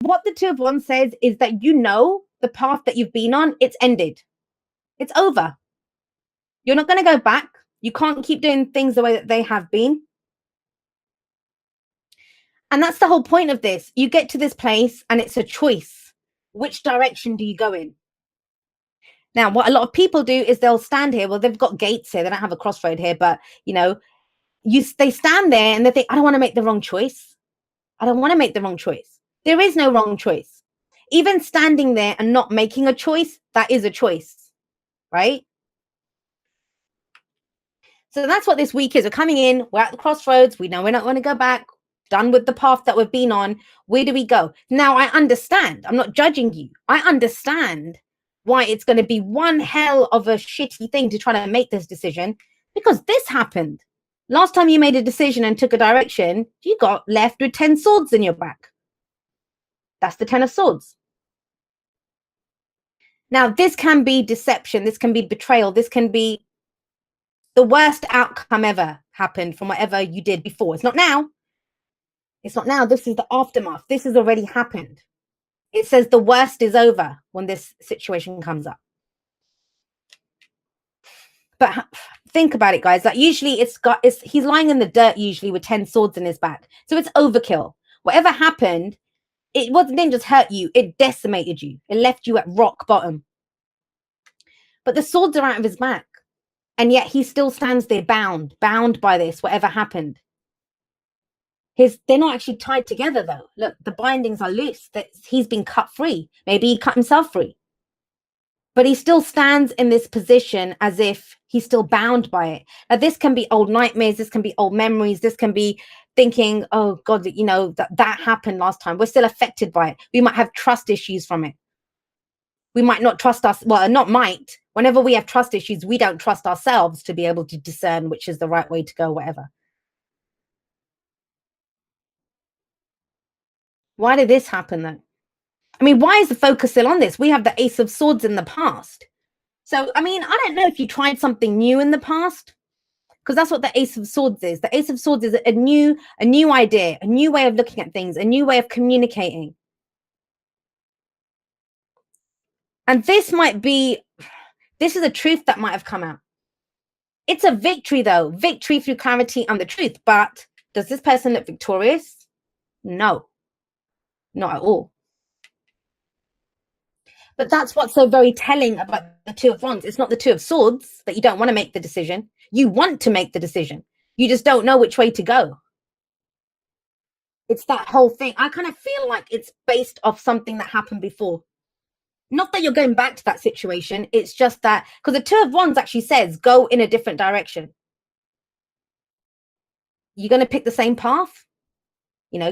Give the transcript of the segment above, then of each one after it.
What the Two of Wands says is that you know the path that you've been on, it's ended. It's over. You're not going to go back. You can't keep doing things the way that they have been. And that's the whole point of this. You get to this place and it's a choice. Which direction do you go in? Now, what a lot of people do is they'll stand here. Well, they've got gates here. They don't have a crossroad here, but they stand there and they think, I don't want to make the wrong choice. I don't want to make the wrong choice. There is no wrong choice. Even standing there and not making a choice, that is a choice, right? So that's what this week is. We're coming in, we're at the crossroads. We know we're not going to go back, done with the path that we've been on. Where do we go? Now, I understand. I'm not judging you. I understand why it's going to be one hell of a shitty thing to try to make this decision, because this happened. Last time you made a decision and took a direction, you got left with 10 swords in your back. That's the 10 of swords. Now, this can be deception. This can be betrayal. This can be the worst outcome ever happened from whatever you did before. It's not now. It's not now. This is the aftermath. This has already happened. It says the worst is over when this situation comes up. But think about it, guys. Like, usually he's lying in the dirt usually with 10 swords in his back. So it's overkill. Whatever happened, didn't just hurt you. It decimated you. It left you at rock bottom. But the swords are out of his back. And yet he still stands there bound by this, whatever happened. They're not actually tied together, though. Look, the bindings are loose. He's been cut free. Maybe he cut himself free. But he still stands in this position as if he's still bound by it. Now, this can be old nightmares. This can be old memories. This can be thinking, oh, God, that happened last time. We're still affected by it. We might have trust issues from it. We might not trust us. Well, not might. Whenever we have trust issues, we don't trust ourselves to be able to discern which is the right way to go, whatever. Why did this happen, though? I mean, why is the focus still on this? We have the Ace of Swords in the past. So, I mean, I don't know if you tried something new in the past, because that's what the Ace of Swords is. The Ace of Swords is a new idea, a new way of looking at things, a new way of communicating. And this is a truth that might have come out. It's a victory, though. Victory through clarity and the truth. But does this person look victorious? No, not at all. But that's what's so very telling about the Two of Wands. It's not the Two of Swords that you don't want to make the decision. You want to make the decision. You just don't know which way to go. It's that whole thing. I kind of feel like it's based off something that happened before. Not that you're going back to that situation. It's just that, because the Two of Wands actually says, go in a different direction. You're going to pick the same path.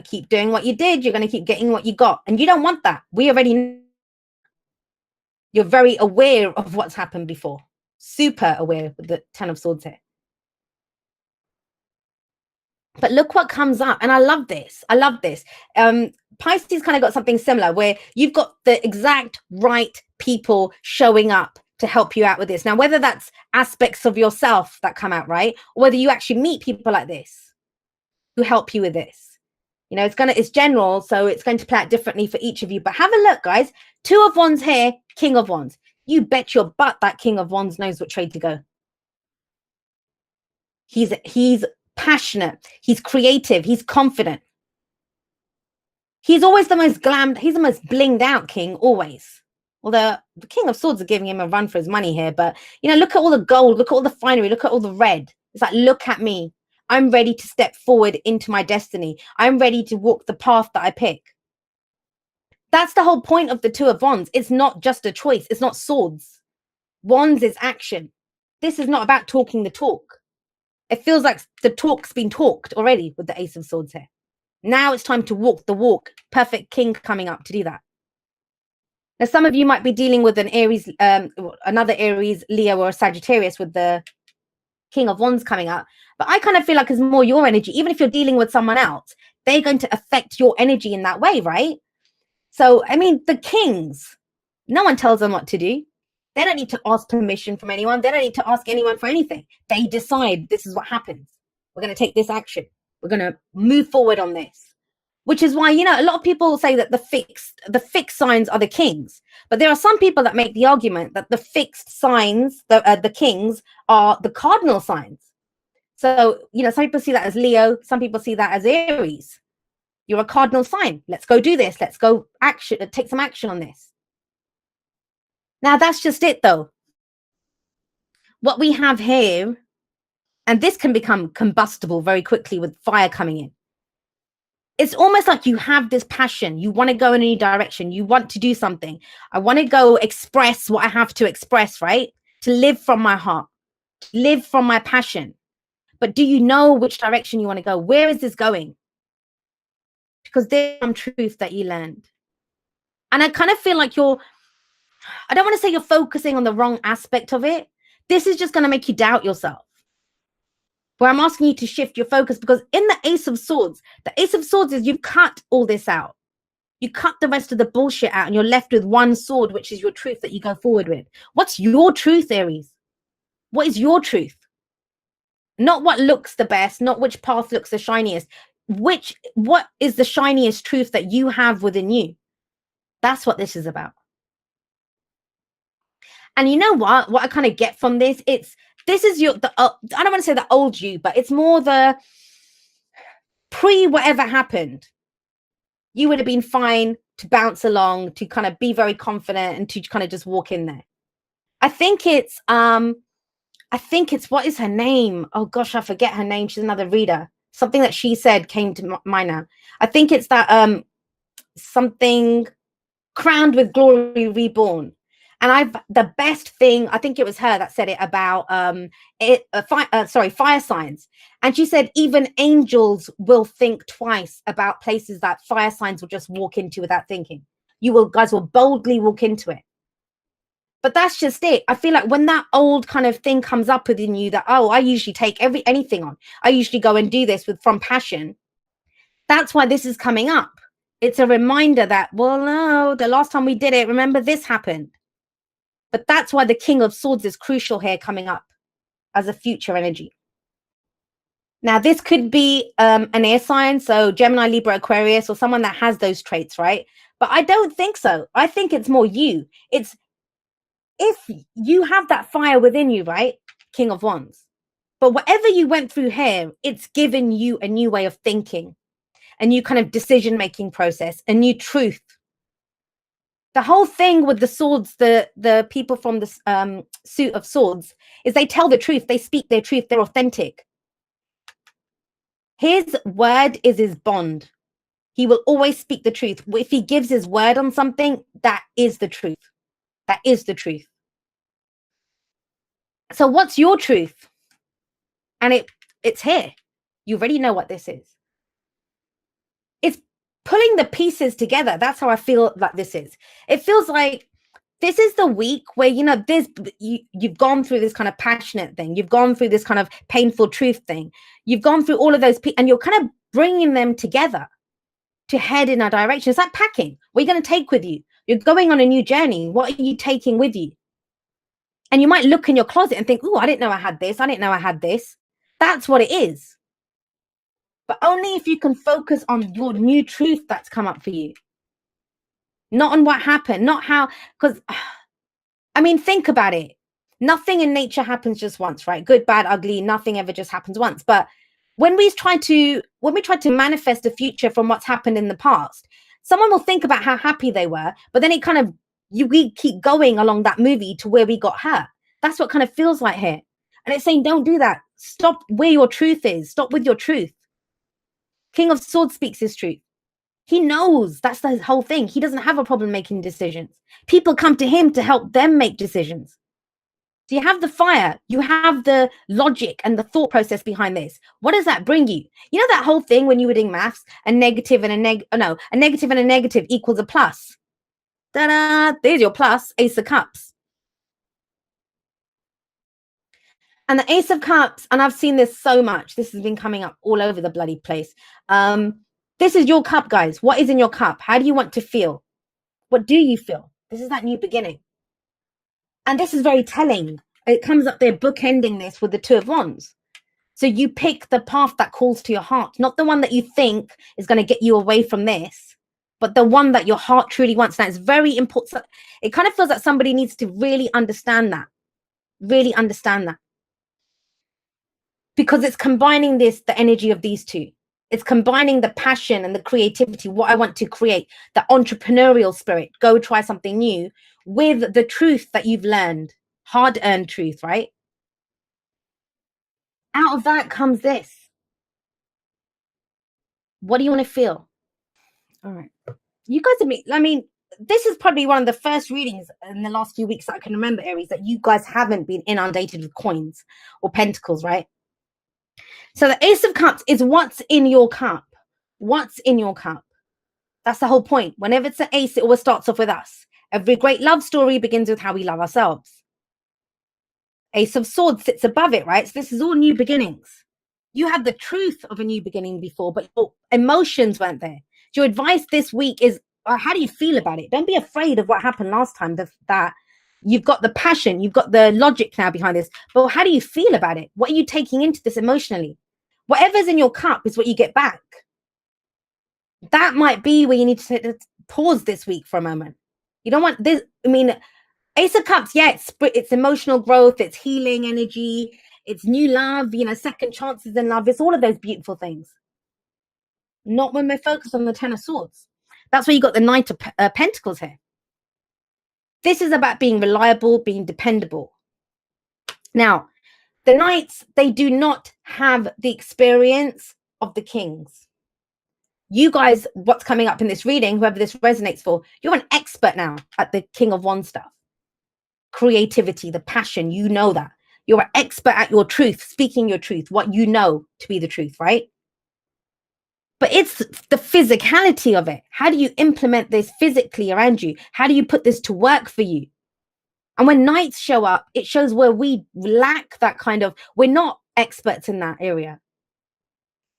Keep doing what you did. You're going to keep getting what you got. And you don't want that. We already know. You're very aware of what's happened before. Super aware with the 10 of Swords here. But look what comes up. And I love this. Pisces kind of got something similar where you've got the exact right people showing up to help you out with this. Now, whether that's aspects of yourself that come out, right? Or whether you actually meet people like this who help you with this. It's general, so it's going to play out differently for each of you. But have a look, guys. Two of Wands here, King of Wands. You bet your butt that King of Wands knows what trade to go. He's passionate. He's creative. He's confident. He's always the most glammed. He's the most blinged out king, always. Although the King of Swords are giving him a run for his money here. But, look at all the gold. Look at all the finery. Look at all the red. It's like, look at me. I'm ready to step forward into my destiny. I'm ready to walk the path that I pick. That's the whole point of the Two of Wands. It's not just a choice. It's not swords. Wands is action. This is not about talking the talk. It feels like the talk's been talked already with the Ace of Swords here. Now it's time to walk the walk. Perfect king coming up to do that. Now, some of you might be dealing with an Aries, another Aries, Leo, or a Sagittarius with the King of Wands coming up. But I kind of feel like it's more your energy. Even if you're dealing with someone else, they're going to affect your energy in that way, right? So, I mean, the kings, no one tells them what to do. They don't need to ask permission from anyone. They don't need to ask anyone for anything. They decide this is what happens. We're going to take this action. We're going to move forward on this. which is why, you know, a lot of people say that the fixed signs are the kings, but there are some people that make the argument that the fixed signs, the kings, are the cardinal signs. So, you know, some people see that as Leo, some people see that as Aries. You're a cardinal sign. Let's go do this. Let's go take some action on this. Now, that's just it, though. What we have here, and this can become combustible very quickly with fire coming in. It's almost like you have this passion. You want to go in any direction. You want to do something. I want to go express what I have to express, right? To live from my heart, live from my passion. But do you know which direction you want to go? Where is this going? Because there's some truth that you learned. And I kind of feel like I don't want to say you're focusing on the wrong aspect of it. This is just going to make you doubt yourself. Where I'm asking you to shift your focus, because in the Ace of Swords is you've cut all this out. You cut the rest of the bullshit out and you're left with one sword, which is your truth that you go forward with. What's your truth, Aries? What is your truth? Not what looks the best, not which path looks the shiniest. What is the shiniest truth that you have within you? That's what this is about. And you know what I kind of get from this, this is I don't want to say the old you, but it's more the pre whatever happened. You would have been fine to bounce along, to kind of be very confident and to kind of just walk in there. I think it's what is her name? Oh gosh, I forget her name. She's another reader. Something that she said came to mind now. I think it's that something crowned with glory reborn. And the best thing, I think it was her that said it about fire signs. And she said even angels will think twice about places that fire signs will just walk into without thinking. Guys will boldly walk into it. But that's just it. I feel like when that old kind of thing comes up within you that, oh, I usually take anything on. I usually go and do this from passion. That's why this is coming up. It's a reminder that, well, no, the last time we did it, remember this happened. But that's why the King of Swords is crucial here coming up as a future energy. Now, this could be an air sign, so Gemini, Libra, Aquarius, or someone that has those traits, right? But I don't think so. I think it's more you. It's if you have that fire within you, right? King of Wands. But whatever you went through here, it's given you a new way of thinking, a new kind of decision-making process, a new truth. The whole thing with the swords, the people from the suit of swords, is they tell the truth. They speak their truth. They're authentic. His word is his bond. He will always speak the truth. If he gives his word on something, that is the truth. That is the truth. So what's your truth? And it's here. You already know what this is. It's pulling the pieces together. That's how I feel like this is. It feels like this is the week where, you know, you've gone through this kind of passionate thing. You've gone through this kind of painful truth thing. You've gone through all of those, and you're kind of bringing them together to head in a direction. It's like packing. What are you going to take with you? You're going on a new journey. What are you taking with you? And you might look in your closet and think, oh, I didn't know I had this. I didn't know I had this. That's what it is. But only if you can focus on your new truth that's come up for you. Not on what happened, not how, because, I mean, think about it. Nothing in nature happens just once, right? Good, bad, ugly, nothing ever just happens once. But when we try to manifest a future from what's happened in the past, someone will think about how happy they were, but then it kind of, we keep going along that movie to where we got hurt. That's what kind of feels like here. And it's saying, don't do that. Stop where your truth is. Stop with your truth. King of Swords speaks his truth. He knows that's the whole thing. He doesn't have a problem making decisions. People come to him to help them make decisions. So you have the fire, you have the logic and the thought process behind this. What does that bring you? You know that whole thing when you were doing maths, a negative and a negative equals a plus. Ta-da! There's your plus, Ace of Cups. And the Ace of Cups, and I've seen this so much. This has been coming up all over the bloody place. This is your cup, guys. What is in your cup? How do you want to feel? What do you feel? This is that new beginning. And this is very telling. It comes up there bookending this with the Two of Wands. So you pick the path that calls to your heart, not the one that you think is going to get you away from this, but the one that your heart truly wants. Now, it's very important. It kind of feels like somebody needs to really understand that, because it's combining the energy of these two. It's combining the passion and the creativity, what I want to create, the entrepreneurial spirit, go try something new, with the truth that you've learned, hard-earned truth, right? Out of that comes this. What do you want to feel? All right. You guys I mean, this is probably one of the first readings in the last few weeks that I can remember, Aries, that you guys haven't been inundated with coins or pentacles, right? So the Ace of Cups is what's in your cup. What's in your cup? That's the whole point. Whenever it's an ace, it always starts off with us. Every great love story begins with how we love ourselves. Ace of Swords sits above it, right? So this is all new beginnings. You had the truth of a new beginning before, but your emotions weren't there. Your advice this week is, how do you feel about it? Don't be afraid of what happened last time, that you've got the passion, you've got the logic now behind this, but how do you feel about it? What are you taking into this emotionally? Whatever's in your cup is what you get back. That might be where you need to pause this week for a moment. You don't want this. I mean, Ace of Cups, yeah, it's emotional growth, it's healing energy, it's new love, you know, second chances in love. It's all of those beautiful things. Not when we're focused on the Ten of Swords. That's where you got the Knight of Pentacles here. This is about being reliable, being dependable. Now, the Knights, they do not have the experience of the Kings. You guys, what's coming up in this reading, whoever this resonates for, you're an expert now at the King of Wands stuff. Creativity, the passion, you know that. You're an expert at your truth, speaking your truth, what you know to be the truth, right? But it's the physicality of it. How do you implement this physically around you? How do you put this to work for you? And when Knights show up, it shows where we lack that kind of, we're not experts in that area.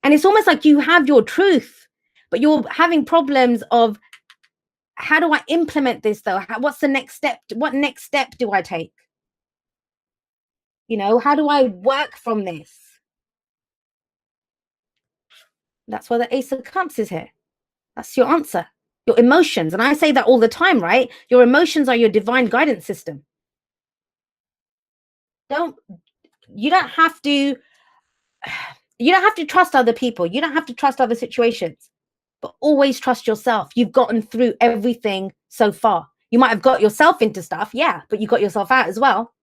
And it's almost like you have your truth, but you're having problems of, how do I implement this though? What's the next step? What next step do I take? You know, how do I work from this? That's why the Ace of Cups is here. That's your answer. Your emotions. And I say that all the time, right? Your emotions are your divine guidance system. You don't have to trust other people. You don't have to trust other situations, but always trust yourself. You've gotten through everything so far. You might have got yourself into stuff, yeah, but you got yourself out as well.